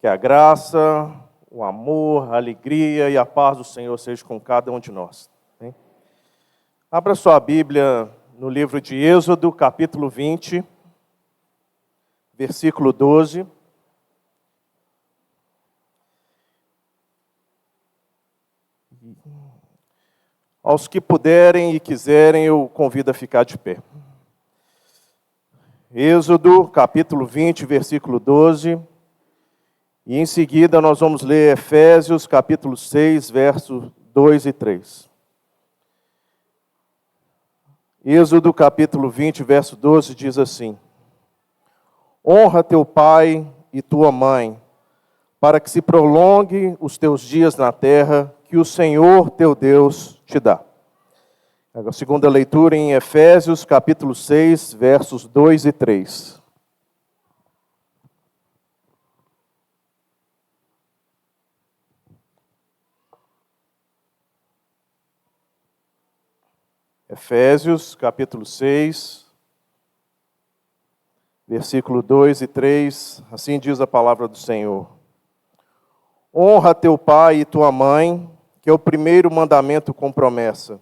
Que a graça, o amor, a alegria e a paz do Senhor seja com cada um de nós. Hein? Abra sua Bíblia no livro de Êxodo, capítulo 20, versículo 12. Aos que puderem e quiserem, eu convido a ficar de pé. Êxodo, capítulo 20, versículo 12. E em seguida nós vamos ler Efésios, capítulo 6, versos 2 e 3. Êxodo, capítulo 20, verso 12, diz assim: Honra teu pai e tua mãe, para que se prolongue os teus dias na terra, que o Senhor teu Deus te dá. A segunda leitura em Efésios, capítulo 6, versos 2 e 3. Efésios, capítulo 6, versículo 2 e 3, assim diz a palavra do Senhor. Honra teu pai e tua mãe, que é o primeiro mandamento com promessa,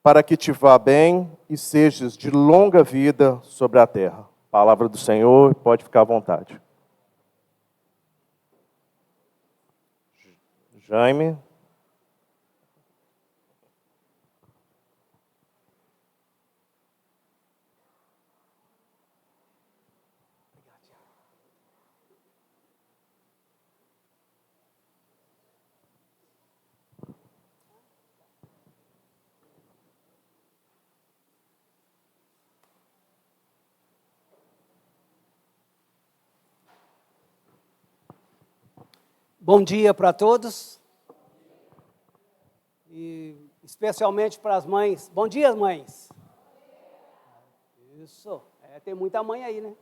para que te vá bem e sejas de longa vida sobre a terra. Palavra do Senhor, pode ficar à vontade. Jaime. Bom dia para todos, e especialmente para as mães. Bom dia, mães. Isso, tem muita mãe aí, né?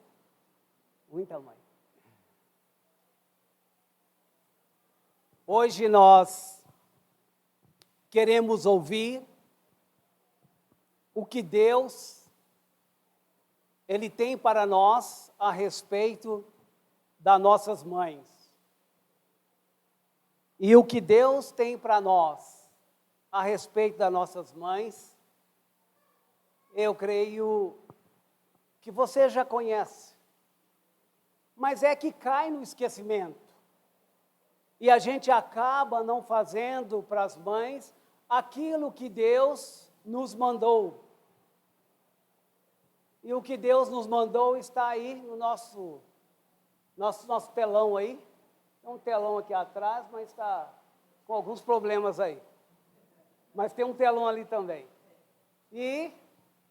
Muita mãe. Hoje nós queremos ouvir o que Deus, Ele tem para nós a respeito das nossas mães. E o que Deus tem para nós a respeito das nossas mães, eu creio que você já conhece, mas é que cai no esquecimento. E a gente acaba não fazendo para as mães aquilo que Deus nos mandou. E o que Deus nos mandou está aí no nosso telão aí. Tem um telão aqui atrás, mas está com alguns problemas aí. Mas tem um telão ali também. E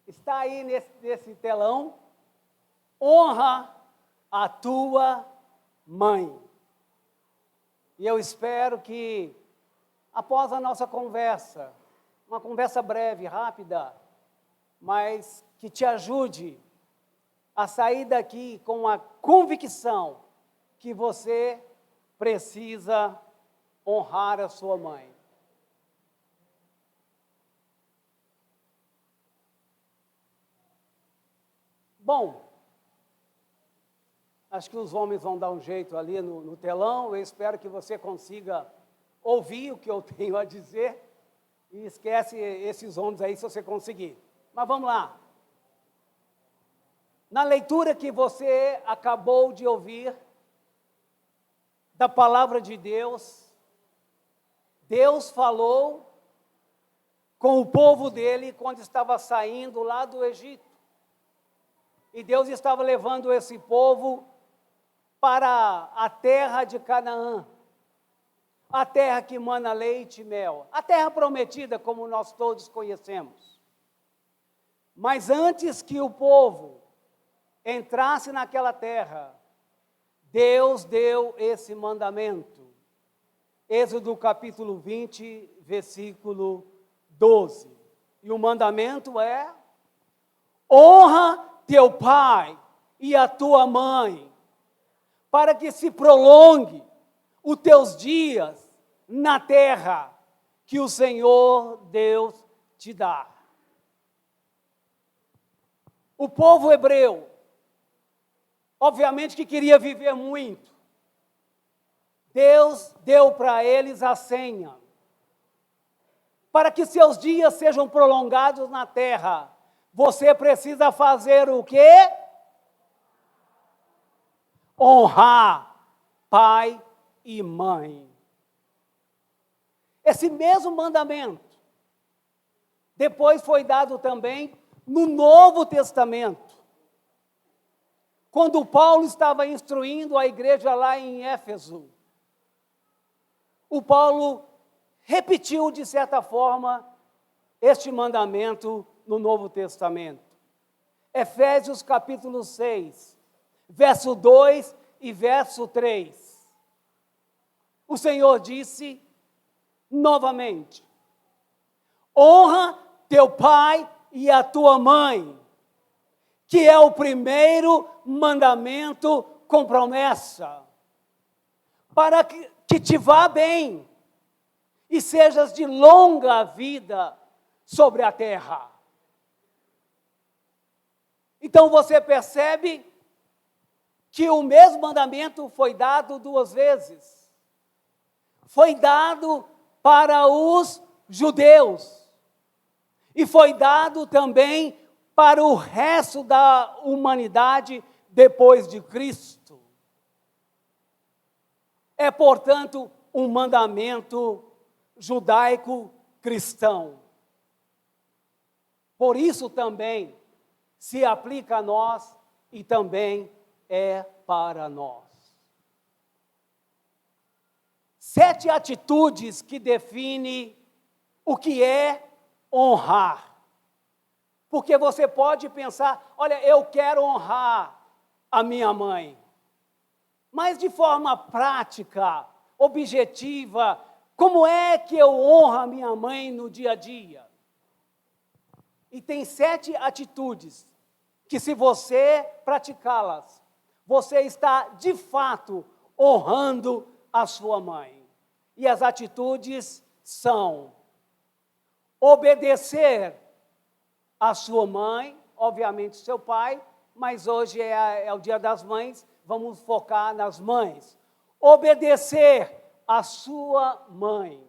está aí nesse telão: honra a tua mãe. E eu espero que, após a nossa conversa, uma conversa breve, rápida, mas que te ajude a sair daqui com a convicção que você precisa honrar a sua mãe. Bom, acho que os homens vão dar um jeito ali no telão. Eu espero que você consiga ouvir o que eu tenho a dizer. E esquece esses homens aí se você conseguir. Mas vamos lá. Na leitura que você acabou de ouvir, da palavra de Deus, Deus falou com o povo dele quando estava saindo lá do Egito. E Deus estava levando esse povo para a terra de Canaã, a terra que mana leite e mel, a terra prometida, como nós todos conhecemos. Mas antes que o povo entrasse naquela terra, Deus deu esse mandamento. Êxodo capítulo 20, versículo 12. E o mandamento é: honra teu pai e a tua mãe, para que se prolongue os teus dias na terra que o Senhor Deus te dá. O povo hebreu, obviamente que queria viver muito, Deus deu para eles a senha. Para que seus dias sejam prolongados na terra, você precisa fazer o quê? Honrar pai e mãe. Esse mesmo mandamento depois foi dado também no Novo Testamento. Quando Paulo estava instruindo a igreja lá em Éfeso, o Paulo repetiu, de certa forma, este mandamento no Novo Testamento. Efésios capítulo 6, verso 2 e verso 3. O Senhor disse novamente: honra teu pai e a tua mãe, que é o primeiro mandamento com promessa, para que te vá bem e sejas de longa vida sobre a terra. Então você percebe que o mesmo mandamento foi dado duas vezes. Foi dado para os judeus e foi dado também para o resto da humanidade depois de Cristo. É, portanto, um mandamento judaico-cristão. Por isso também se aplica a nós e também é para nós. 7 atitudes que definem o que é honrar. Porque você pode pensar, olha, eu quero honrar a minha mãe. Mas de forma prática, objetiva, como é que eu honro a minha mãe no dia a dia? E tem 7 atitudes que, se você praticá-las, você está de fato honrando a sua mãe. E as atitudes são obedecer a sua mãe, obviamente seu pai, mas hoje é o Dia das Mães, vamos focar nas mães. Obedecer a sua mãe.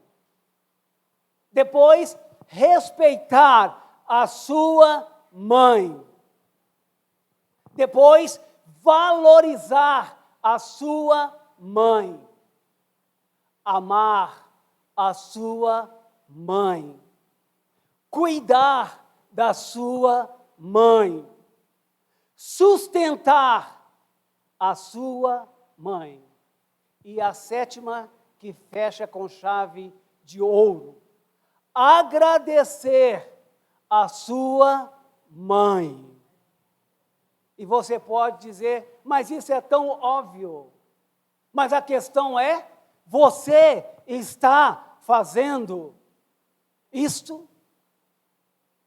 Depois, respeitar a sua mãe. Depois, valorizar a sua mãe. Amar a sua mãe. Cuidar da sua mãe. Sustentar a sua mãe. E a 7ª, que fecha com chave de ouro: agradecer a sua mãe. E você pode dizer, mas isso é tão óbvio. Mas a questão é, você está fazendo isto?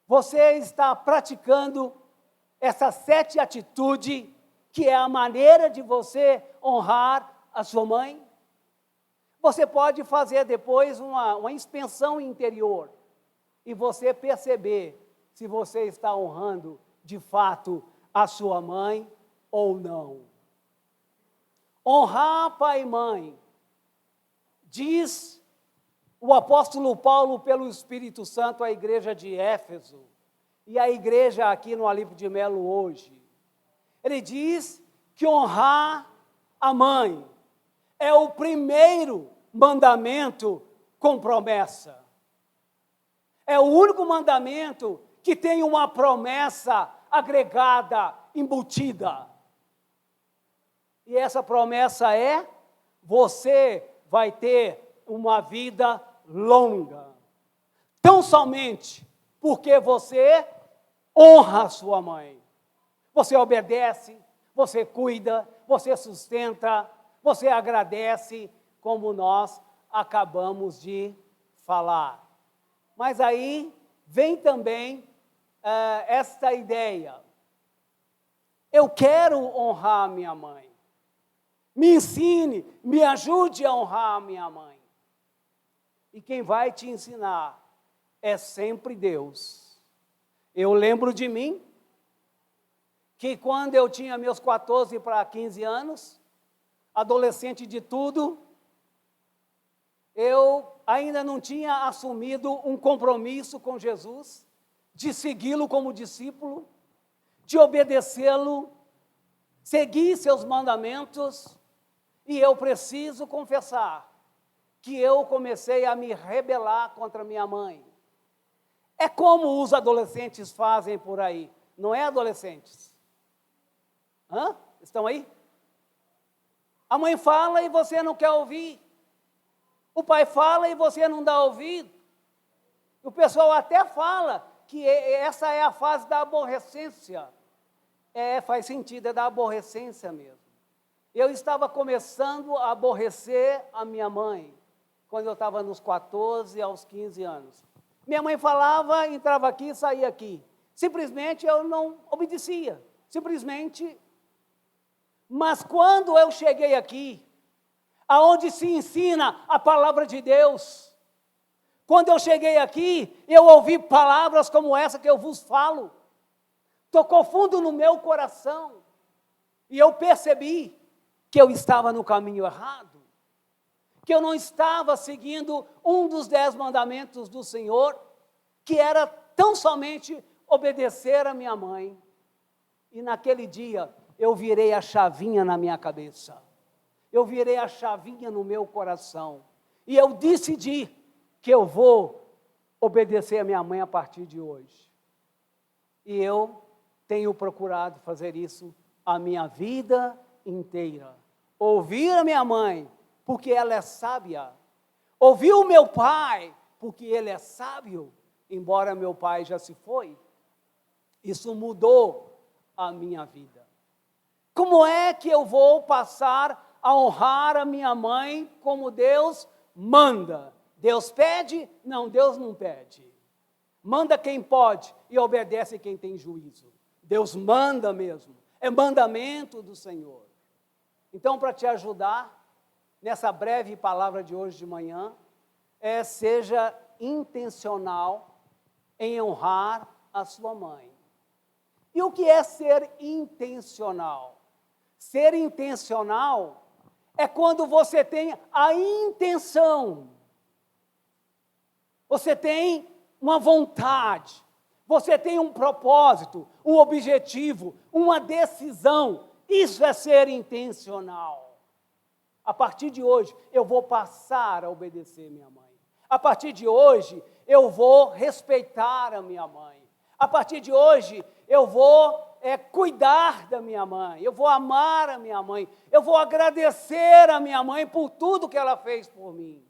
Você está praticando essas 7 atitudes, que é a maneira de você honrar a sua mãe? Você pode fazer depois uma inspeção interior e você perceber se você está honrando de fato a sua mãe ou não. Honrar pai e mãe, diz o apóstolo Paulo pelo Espírito Santo à igreja de Éfeso e à igreja aqui no Alipe de Melo hoje. Ele diz que honrar a mãe é o primeiro mandamento com promessa. É o único mandamento que tem uma promessa agregada, embutida. E essa promessa é: você vai ter uma vida longa. Tão somente porque você honra a sua mãe. Você obedece, você cuida, você sustenta, você agradece, como nós acabamos de falar. Mas aí vem também esta ideia: eu quero honrar a minha mãe. Me ensine, me ajude a honrar a minha mãe. E quem vai te ensinar é sempre Deus. Eu lembro de mim, que quando eu tinha meus 14 para 15 anos, adolescente de tudo, eu ainda não tinha assumido um compromisso com Jesus, de segui-lo como discípulo, de obedecê-lo, seguir seus mandamentos, e eu preciso confessar que eu comecei a me rebelar contra minha mãe. É como os adolescentes fazem por aí, não é, adolescentes? Estão aí? A mãe fala e você não quer ouvir. O pai fala e você não dá ouvido. O pessoal até fala que essa é a fase da aborrecência. Faz sentido, é da aborrecência mesmo. Eu estava começando a aborrecer a minha mãe, quando eu estava nos 14 aos 15 anos. Minha mãe falava, entrava aqui e saía aqui. Simplesmente eu não obedecia. Simplesmente. Mas quando eu cheguei aqui, aonde se ensina a palavra de Deus, quando eu cheguei aqui, eu ouvi palavras como essa que eu vos falo. Tocou fundo no meu coração. E eu percebi que eu estava no caminho errado, que eu não estava seguindo um dos 10 mandamentos do Senhor, que era tão somente obedecer a minha mãe. E naquele dia, eu virei a chavinha na minha cabeça. Eu virei a chavinha no meu coração. E eu decidi que eu vou obedecer a minha mãe a partir de hoje. E eu tenho procurado fazer isso a minha vida inteira. Ouvir a minha mãe, porque ela é sábia. Ouvir o meu pai, porque ele é sábio, embora meu pai já se foi. Isso mudou a minha vida. Como é que eu vou passar a honrar a minha mãe como Deus manda? Deus pede? Não, Deus não pede. Manda quem pode e obedece quem tem juízo. Deus manda mesmo. É mandamento do Senhor. Então, para te ajudar, nessa breve palavra de hoje de manhã, seja intencional em honrar a sua mãe. E o que é ser intencional? Ser intencional é quando você tem a intenção, você tem uma vontade, você tem um propósito, um objetivo, uma decisão. Isso é ser intencional. A partir de hoje, eu vou passar a obedecer minha mãe. A partir de hoje, eu vou respeitar a minha mãe. A partir de hoje, eu vou cuidar da minha mãe. Eu vou amar a minha mãe. Eu vou agradecer a minha mãe por tudo que ela fez por mim.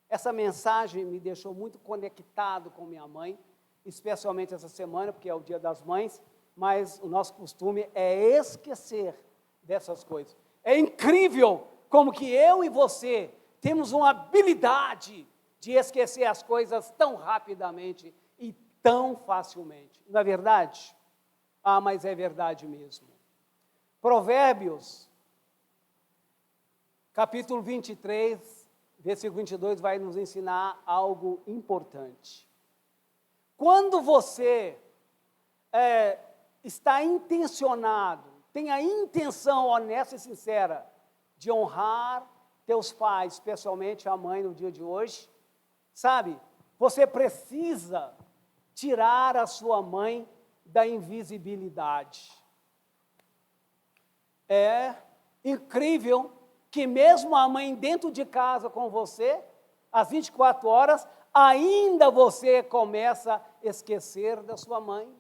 Essa mensagem me deixou muito conectado com minha mãe, especialmente essa semana, porque é o Dia das Mães, mas o nosso costume é esquecer dessas coisas. É incrível como que eu e você temos uma habilidade de esquecer as coisas tão rapidamente e tão facilmente. Não é verdade? Mas é verdade mesmo. Provérbios, capítulo 23, versículo 22, vai nos ensinar algo importante. Quando você está intencionado, tem a intenção honesta e sincera de honrar teus pais, especialmente a mãe no dia de hoje, sabe, você precisa tirar a sua mãe da invisibilidade. É incrível que mesmo a mãe dentro de casa com você, às 24 horas, ainda você começa a esquecer da sua mãe.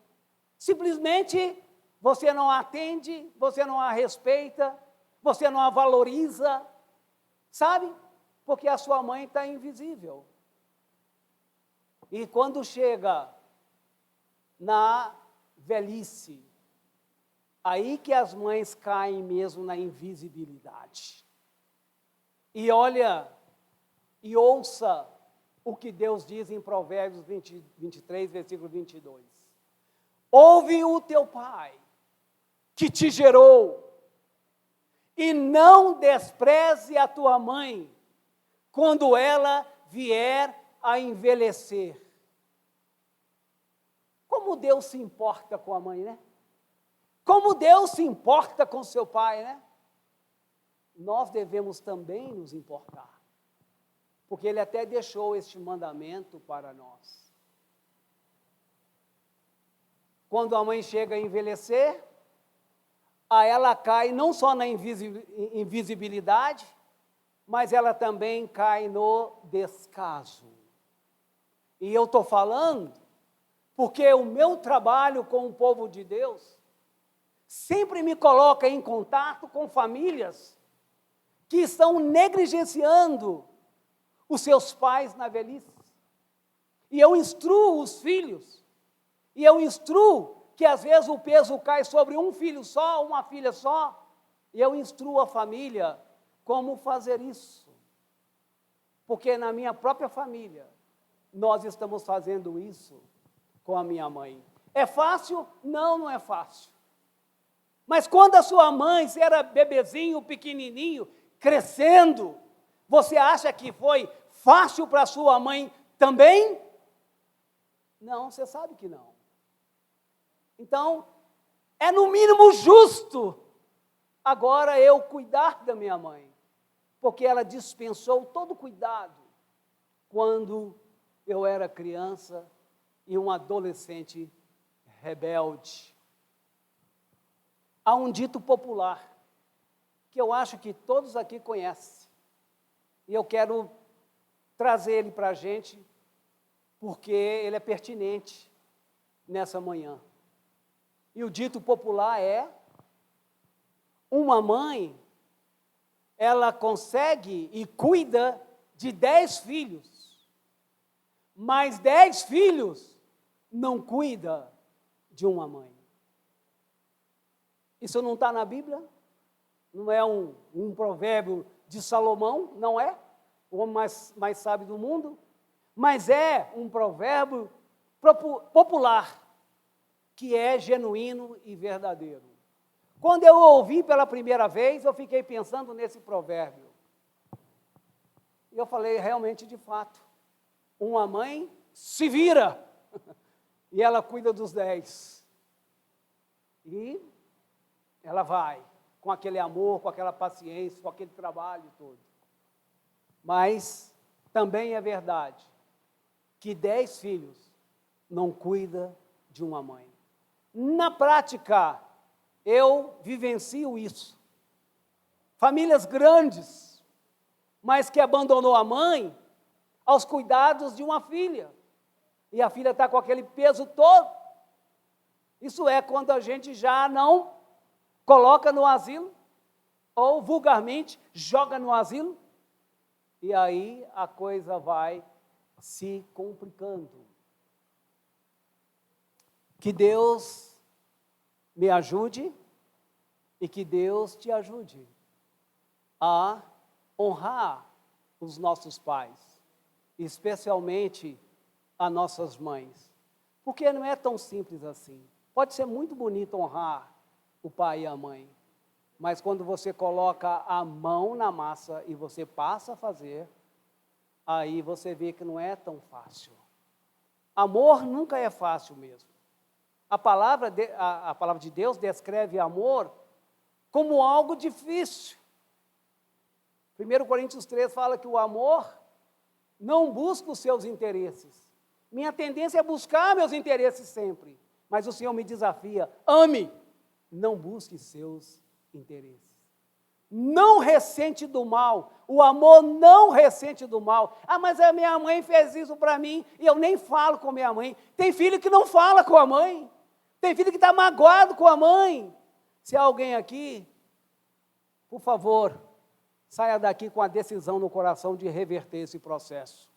Simplesmente você não a atende, você não a respeita, você não a valoriza, sabe? Porque a sua mãe está invisível. E quando chega na velhice, aí que as mães caem mesmo na invisibilidade. E olha, e ouça o que Deus diz em Provérbios 23, versículo 22. Ouve o teu pai, que te gerou, e não despreze a tua mãe, quando ela vier a envelhecer. Como Deus se importa com a mãe, né? Como Deus se importa com seu pai, né? Nós devemos também nos importar. porque Ele até deixou este mandamento para nós. Quando a mãe chega a envelhecer, aí ela cai não só na invisibilidade, mas ela também cai no descaso. E eu estou falando porque o meu trabalho com o povo de Deus sempre me coloca em contato com famílias que estão negligenciando os seus pais na velhice. E eu instruo os filhos, e eu instruo que às vezes o peso cai sobre um filho só, uma filha só, e eu instruo a família como fazer isso. Porque na minha própria família, nós estamos fazendo isso com a minha mãe. É fácil? Não, não é fácil. Mas quando a sua mãe era bebezinho, pequenininho, crescendo, você acha que foi fácil para sua mãe também? Não, você sabe que não. Então, é no mínimo justo agora eu cuidar da minha mãe, porque ela dispensou todo cuidado quando eu era criança e um adolescente rebelde. Há um dito popular, que eu acho que todos aqui conhecem, e eu quero trazer ele para a gente, porque ele é pertinente nessa manhã. E o dito popular é: uma mãe, ela consegue e cuida de 10 filhos, mas 10 filhos não cuida de uma mãe. Isso não está na Bíblia? Não é um provérbio de Salomão? Não é? O homem mais sábio do mundo? Mas é um provérbio popular, que é genuíno e verdadeiro. Quando eu ouvi pela primeira vez, eu fiquei pensando nesse provérbio. E eu falei, realmente, de fato, uma mãe se vira e ela cuida dos 10. E ela vai com aquele amor, com aquela paciência, com aquele trabalho todo. Mas também é verdade que 10 filhos não cuida de uma mãe. Na prática, eu vivencio isso. Famílias grandes, mas que abandonou a mãe aos cuidados de uma filha. E a filha está com aquele peso todo. Isso é quando a gente já não coloca no asilo, ou vulgarmente joga no asilo, e aí a coisa vai se complicando. Que Deus me ajude e que Deus te ajude a honrar os nossos pais, especialmente as nossas mães, porque não é tão simples assim. Pode ser muito bonito honrar o pai e a mãe, mas quando você coloca a mão na massa e você passa a fazer, aí você vê que não é tão fácil. Amor nunca é fácil mesmo. A palavra de Deus descreve amor como algo difícil. 1 Coríntios 3 fala que o amor não busca os seus interesses. Minha tendência é buscar meus interesses sempre, mas o Senhor me desafia: ame, não busque seus interesses. Não ressente do mal. O amor não ressente do mal. Ah, mas a minha mãe fez isso para mim e eu nem falo com a minha mãe. Tem filho que não fala com a mãe. Tem filho que está magoado com a mãe. Se há alguém aqui, por favor, saia daqui com a decisão no coração de reverter esse processo.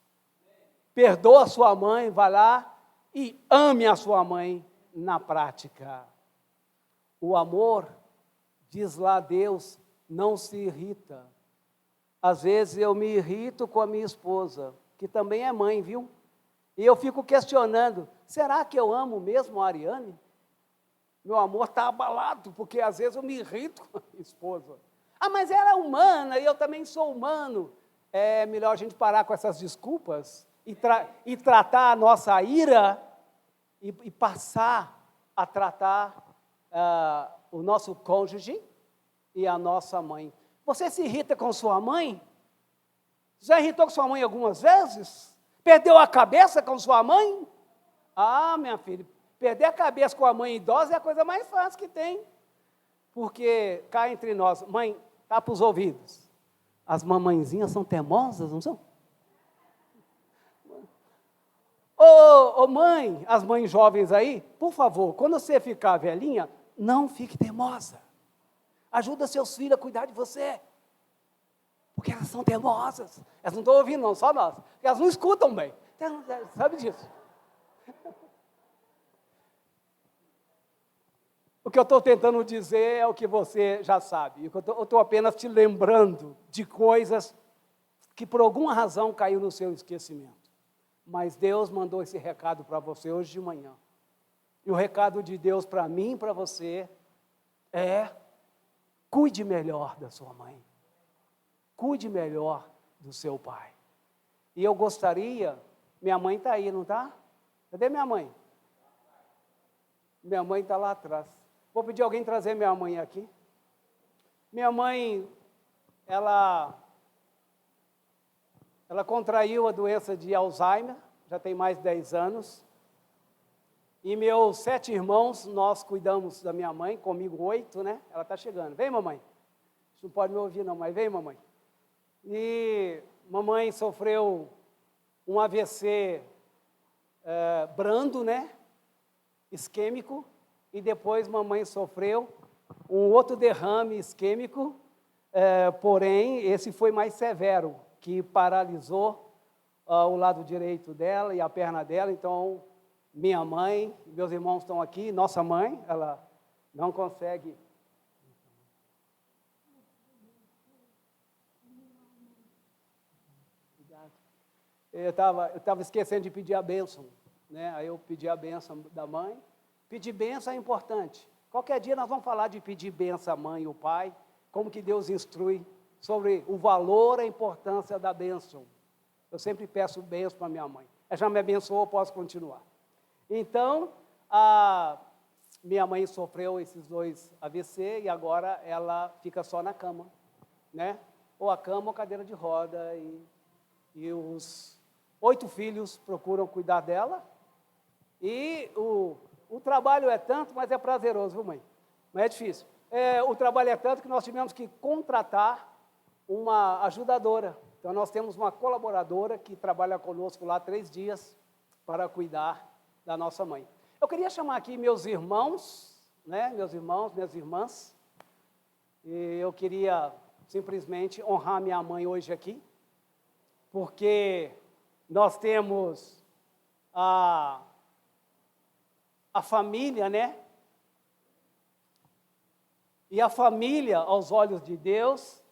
Perdoa a sua mãe, vá lá e ame a sua mãe na prática. O amor, diz lá Deus, não se irrita. Às vezes eu me irrito com a minha esposa, que também é mãe, viu? E eu fico questionando, será que eu amo mesmo a Ariane? Meu amor está abalado, porque às vezes eu me irrito com a minha esposa. Ah, mas ela é humana e eu também sou humano. É melhor a gente parar com essas desculpas e tratar a nossa ira e passar a tratar o nosso cônjuge e a nossa mãe. Você se irrita com sua mãe? Já irritou com sua mãe algumas vezes? Perdeu a cabeça com sua mãe? Ah, minha filha, perder a cabeça com a mãe idosa é a coisa mais fácil que tem. Porque, cá entre nós, mãe, tapa os ouvidos. As mamãezinhas são teimosas, não são? Ô mãe, as mães jovens aí, por favor, quando você ficar velhinha, não fique teimosa. Ajuda seus filhos a cuidar de você. Porque elas são teimosas. Elas não estão ouvindo, não, só nós. Porque elas não escutam bem. Sabe disso? O que eu estou tentando dizer é o que você já sabe. Eu estou apenas te lembrando de coisas que por alguma razão caiu no seu esquecimento. Mas Deus mandou esse recado para você hoje de manhã. E o recado de Deus para mim e para você é: cuide melhor da sua mãe. Cuide melhor do seu pai. E eu gostaria, minha mãe está aí, não está? Cadê minha mãe? Minha mãe está lá atrás. Vou pedir alguém trazer minha mãe aqui. Minha mãe, ela contraiu a doença de Alzheimer, já tem mais de 10 anos. E meus 7 irmãos, nós cuidamos da minha mãe, comigo 8, né? Ela está chegando. Vem, mamãe. Não pode me ouvir não, mas vem, mamãe. E mamãe sofreu um AVC brando, né? Isquêmico. E depois mamãe sofreu um outro derrame isquêmico, porém, esse foi mais severo, que paralisou o lado direito dela e a perna dela. Então, minha mãe, meus irmãos estão aqui, nossa mãe, ela não consegue. Eu estava esquecendo de pedir a bênção, né? Aí eu pedi a bênção da mãe. Pedir bênção é importante. Qualquer dia nós vamos falar de pedir bênção à mãe e ao pai, como que Deus instrui sobre o valor e a importância da bênção. Eu sempre peço bênção para minha mãe. Ela já me abençoou, eu posso continuar. Então, a minha mãe sofreu esses 2 AVC e agora ela fica só na cama, né? Ou a cama ou cadeira de roda. E os 8 filhos procuram cuidar dela. E o trabalho é tanto, mas é prazeroso, viu, mãe? Mas é difícil. O trabalho é tanto que nós tivemos que contratar uma ajudadora. Então, nós temos uma colaboradora que trabalha conosco lá 3 dias para cuidar da nossa mãe. Eu queria chamar aqui meus irmãos, né? Meus irmãos, minhas irmãs. E eu queria simplesmente honrar minha mãe hoje aqui, porque nós temos a família, né? E a família, aos olhos de Deus,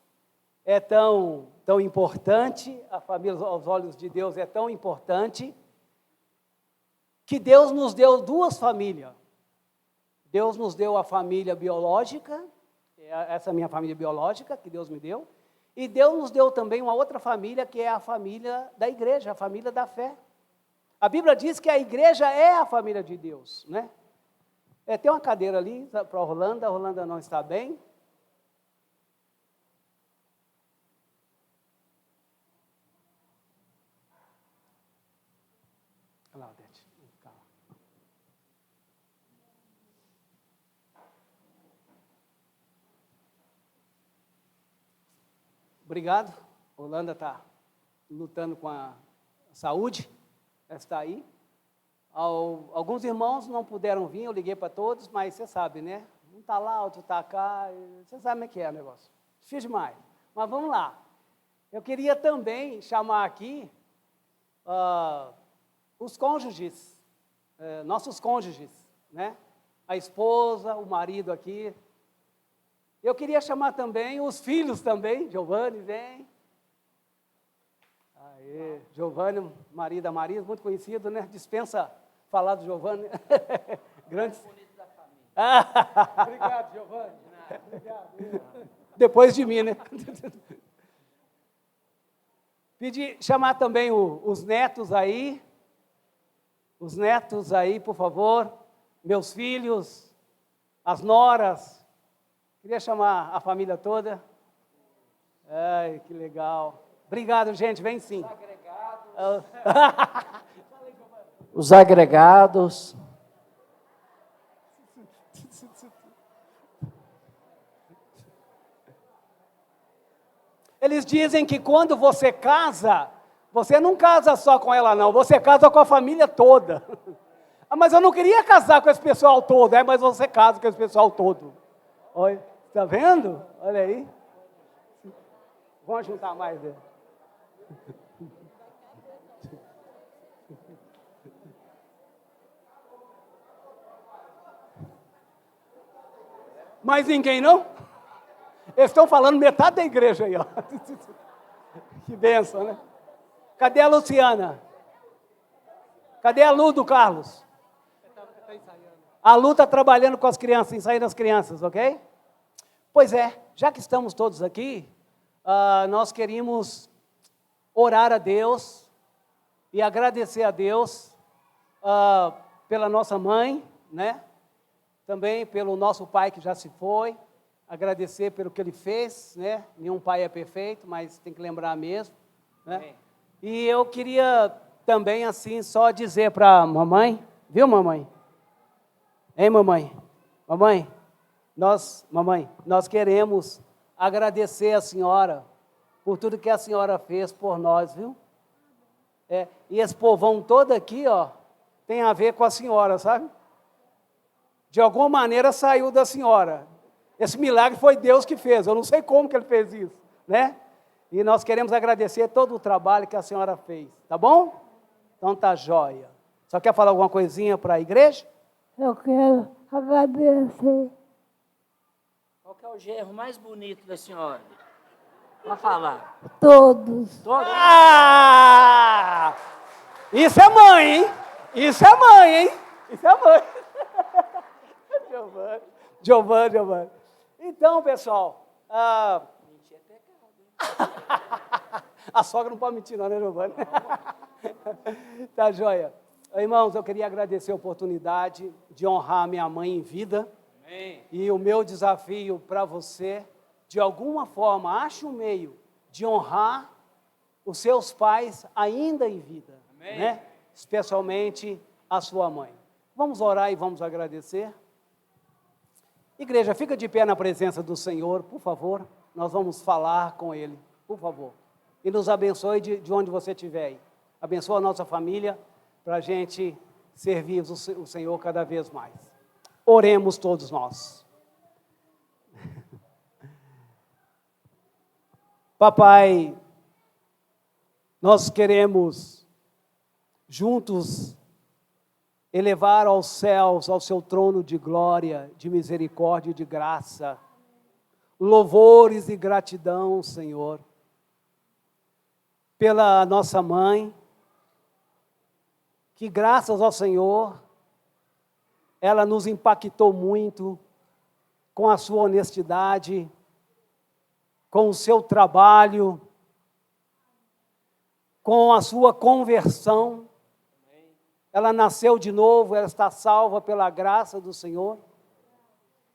é tão importante, a família aos olhos de Deus é tão importante, que Deus nos deu 2 famílias. Deus nos deu a família biológica, essa é a minha família biológica, que Deus me deu, e Deus nos deu também uma outra família, que é a família da igreja, a família da fé. A Bíblia diz que a igreja é a família de Deus, né? Tem uma cadeira ali para a Rolanda não está bem. Olha lá, Odete. Calma. Obrigado. A Rolanda está lutando com a saúde. Está aí. Alguns irmãos não puderam vir, eu liguei para todos, mas você sabe, né? Um está lá, outro está cá, você sabe como é que é o negócio. Difícil demais. Mas vamos lá. Eu queria também chamar aqui os cônjuges, nossos cônjuges, né? A esposa, o marido aqui. Eu queria chamar também os filhos também. Giovanni, vem. Aê, Giovanni, marido da Maria, muito conhecido, né? Dispensa falar do Giovanni. Grande. Bonito da família. Obrigado, Giovanni. Obrigado. Depois de mim, né? Chamar também os netos aí. Os netos aí, por favor. Meus filhos, as noras. Queria chamar a família toda. Ai, que legal. Obrigado, gente. Vem sim. Os agregados. Eles dizem que quando você casa, você não casa só com ela, não. Você casa com a família toda. Ah, mas eu não queria casar com esse pessoal todo. Mas você casa com esse pessoal todo. Olha, tá vendo? Olha aí. Vamos juntar mais dele. Mais ninguém, não? Eles estão falando metade da igreja aí, ó. Que bênção, né? Cadê a Luciana? Cadê a Lu do Carlos? A Lu está trabalhando com as crianças, ensaiando as crianças, ok? Pois é, já que estamos todos aqui, nós queríamos orar a Deus e agradecer a Deus pela nossa mãe, né? Também pelo nosso pai que já se foi, agradecer pelo que ele fez, né? Nenhum pai é perfeito, mas tem que lembrar mesmo, né? E eu queria também, assim, só dizer para a mamãe, viu, mamãe? Hein, mamãe? Mamãe, nós queremos agradecer a senhora por tudo que a senhora fez por nós, viu? E esse povão todo aqui, ó, tem a ver com a senhora, sabe? De alguma maneira saiu da senhora. Esse milagre foi Deus que fez, eu não sei como que ele fez isso, né? E nós queremos agradecer todo o trabalho que a senhora fez, tá bom? Então tá jóia. Só quer falar alguma coisinha para a igreja? Eu quero agradecer. Qual que é o genro mais bonito da senhora? Pode falar. Todos. Todos? Ah! Isso é mãe, hein? Isso é mãe, hein? Isso é mãe. Giovanni. Então, pessoal, Mentir é pecado. a sogra não pode mentir não, né, Giovanni? Tá joia. Irmãos, eu queria agradecer a oportunidade de honrar minha mãe em vida. Amém. E o meu desafio para você, de alguma forma, ache um meio de honrar os seus pais ainda em vida. Amém. Né? Especialmente a sua mãe. Vamos orar e vamos agradecer. Igreja, fica de pé na presença do Senhor, por favor. Nós vamos falar com Ele, por favor. E nos abençoe de onde você estiver aí. Abençoa a nossa família, para a gente servir o Senhor cada vez mais. Oremos todos nós. Papai, nós queremos juntos elevar aos céus, ao seu trono de glória, de misericórdia e de graça, louvores e gratidão, Senhor, pela nossa mãe, que graças ao Senhor, ela nos impactou muito com a sua honestidade, com o seu trabalho, com a sua conversão. Ela nasceu de novo, ela está salva pela graça do Senhor.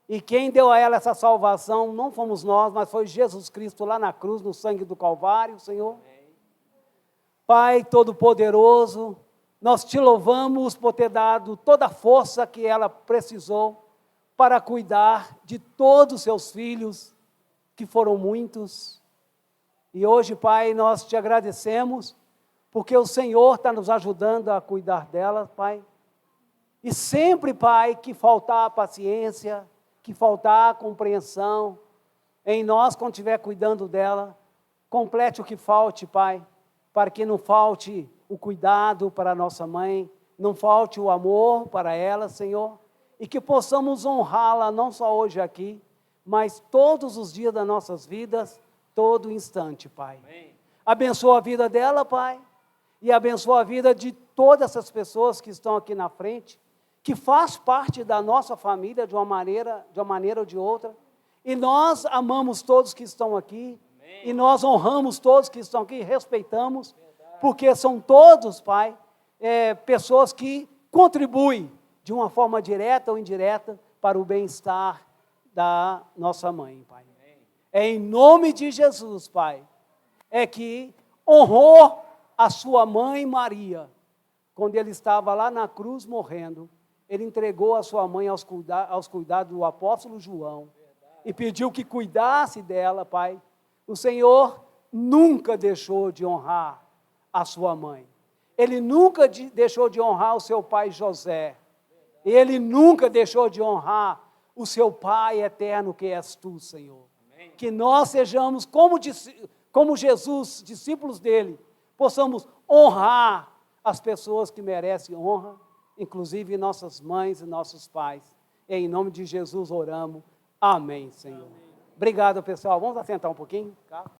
E quem deu a ela essa salvação não fomos nós, mas foi Jesus Cristo lá na cruz, no sangue do Calvário, Senhor. Pai Todo-Poderoso, nós te louvamos por ter dado toda a força que ela precisou para cuidar de todos os seus filhos, que foram muitos. E hoje, Pai, nós te agradecemos, porque o Senhor está nos ajudando a cuidar dela, Pai. E sempre, Pai, que faltar a paciência, que faltar a compreensão em nós, quando estiver cuidando dela, complete o que falte, Pai, para que não falte o cuidado para a nossa mãe, não falte o amor para ela, Senhor, e que possamos honrá-la não só hoje aqui, mas todos os dias das nossas vidas, todo instante, Pai. Amém. Abençoa a vida dela, Pai, e abençoa a vida de todas essas pessoas que estão aqui na frente, que faz parte da nossa família de uma maneira ou de outra, e nós amamos todos que estão aqui, amém, e nós honramos todos que estão aqui, respeitamos, verdade, porque são todos, Pai, pessoas que contribuem de uma forma direta ou indireta para o bem-estar da nossa mãe, Pai. Amém. É em nome de Jesus, Pai, é que honrou a sua mãe Maria. Quando ele estava lá na cruz morrendo, ele entregou a sua mãe aos cuidados do apóstolo João e pediu que cuidasse dela, Pai. O Senhor nunca deixou de honrar a sua mãe. Ele nunca deixou de honrar o seu pai José. Ele nunca deixou de honrar o seu Pai eterno que és tu, Senhor. Amém. Que nós sejamos como Jesus, discípulos dele, possamos honrar as pessoas que merecem honra, inclusive nossas mães e nossos pais. Em nome de Jesus oramos. Amém, Senhor. Amém. Obrigado, pessoal. Vamos assentar um pouquinho? Tá?